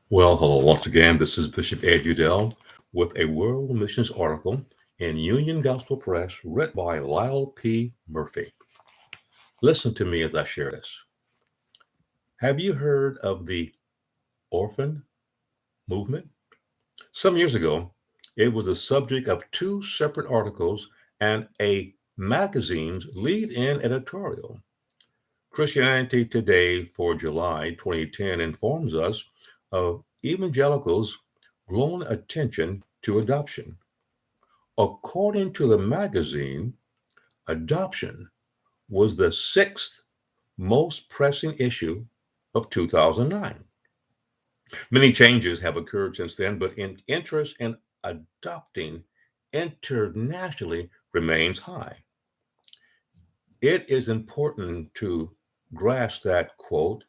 Well, hello once again. This is Bishop Udell with a World Missions article in Union Gospel Press written by Lyle P. Murphy. Listen to me as I share this. Have you heard of the orphan movement? Some years ago, it was the subject of two separate articles and a magazine's lead in editorial. Christianity Today for July 2010 informs us of evangelicals' growing attention to adoption. According to the magazine, adoption was the sixth most pressing issue of 2009. Many changes have occurred since then, but interest in adopting internationally remains high. It is important to grasp that, quote,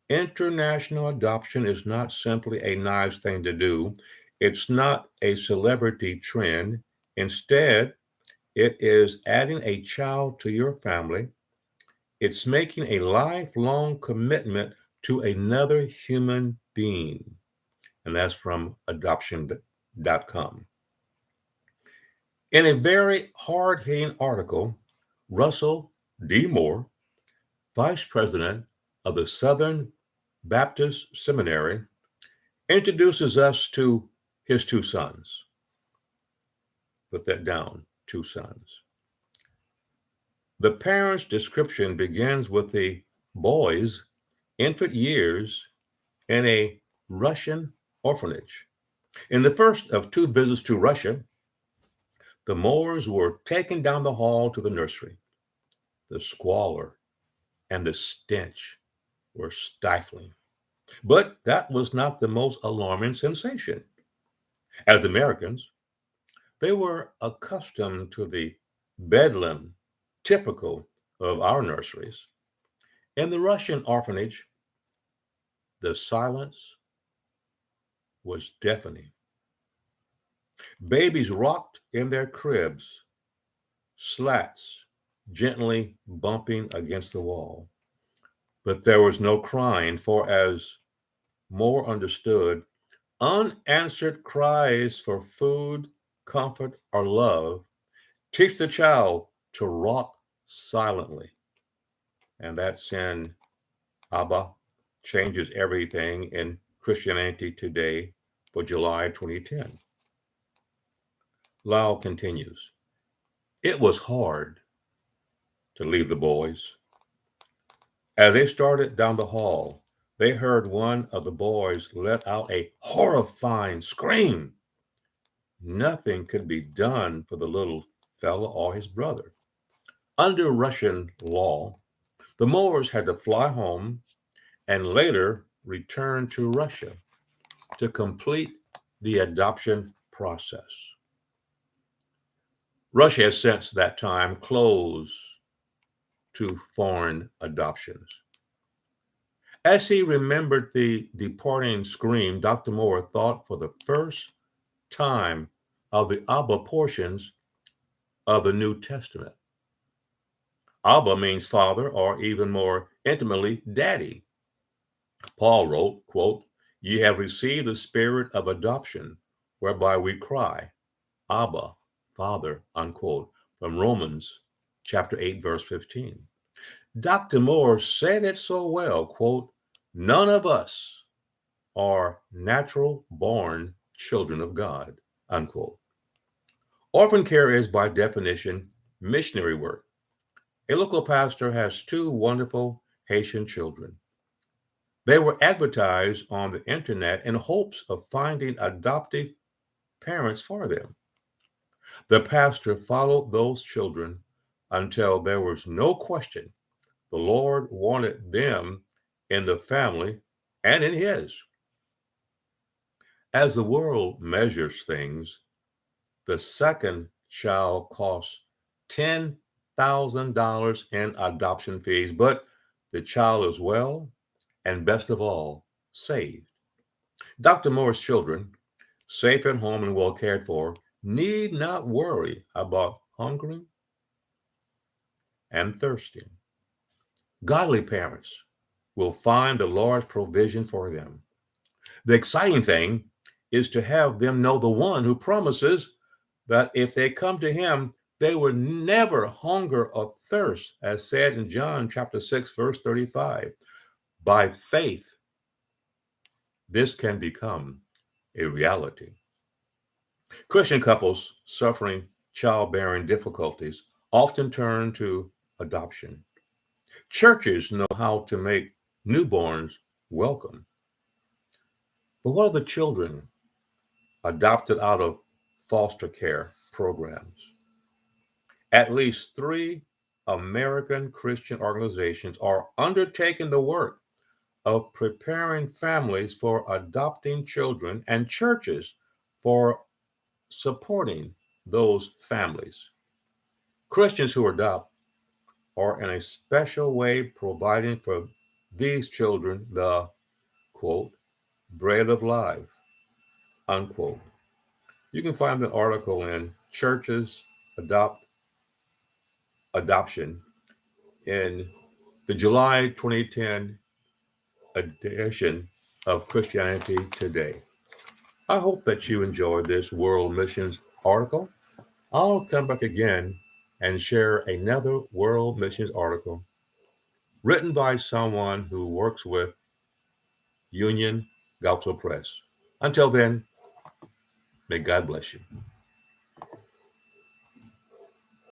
international adoption is not simply a nice thing to do. It's not a celebrity trend. Instead, it is adding a child to your family. It's making a lifelong commitment to another human being. And that's from adoption.com. In a very hard hitting article, Russell D. Moore, vice president of the Southern Baptist Seminary, introduces us to his two sons. Put that down, two sons. The parent's description begins with the boy's infant years in a Russian orphanage. In the first of two visits to Russia, the Moores were taken down the hall to the nursery. The squalor and the stench were stifling. But that was not the most alarming sensation. As Americans, they were accustomed to the bedlam typical of our nurseries. In the Russian orphanage, the silence was deafening. Babies rocked in their cribs, slats gently bumping against the wall. But there was no crying, for as Moore understood, unanswered cries for food, comfort, or love teach the child to rock silently. And that's in Abba Changes Everything in Christianity Today for July 2010. Lyle continues. It was hard to leave the boys. As they started down the hall, they heard one of the boys let out a horrifying scream. Nothing could be done for the little fellow or his brother. Under Russian law, the Moors had to fly home and later return to Russia to complete the adoption process. Russia has since that time closed to foreign adoptions. As he remembered the departing scream, Dr. Moore thought for the first time of the Abba portions of the New Testament. Abba means father, or even more intimately, daddy. Paul wrote, quote, "Ye have received the spirit of adoption, whereby we cry, Abba, Father," unquote, from Romans chapter 8, verse 15. Dr. Moore said it so well, quote, "None of us are natural born children of God," unquote. Orphan care is by definition missionary work. A local pastor has two wonderful Haitian children. They were advertised on the internet in hopes of finding adoptive parents for them. The pastor followed those children until there was no question the Lord wanted them in the family and in his. As the world measures things, the second child costs $10,000 in adoption fees, but the child is well and, best of all, saved. Dr. Moore's children, safe at home and well cared for, need not worry about hungering and thirsting. Godly parents will find the Lord's provision for them. The exciting thing is to have them know the one who promises that if they come to him, they will never hunger or thirst, as said in John chapter 6, verse 35. By faith, this can become a reality. Christian couples suffering childbearing difficulties often turn to adoption. Churches know how to make newborns welcome. But what are the children adopted out of foster care programs? At least three American Christian organizations are undertaking the work of preparing families for adopting children and churches for supporting those families. Christians who adopt are in a special way providing for these children the quote, bread of life, unquote. You can find the article in Churches Adopt Adoption in the July 2010 edition of Christianity Today. I hope that you enjoyed this World Missions article. I'll come back again and share another World Missions article written by someone who works with Union Gospel Press. Until then, may God bless you.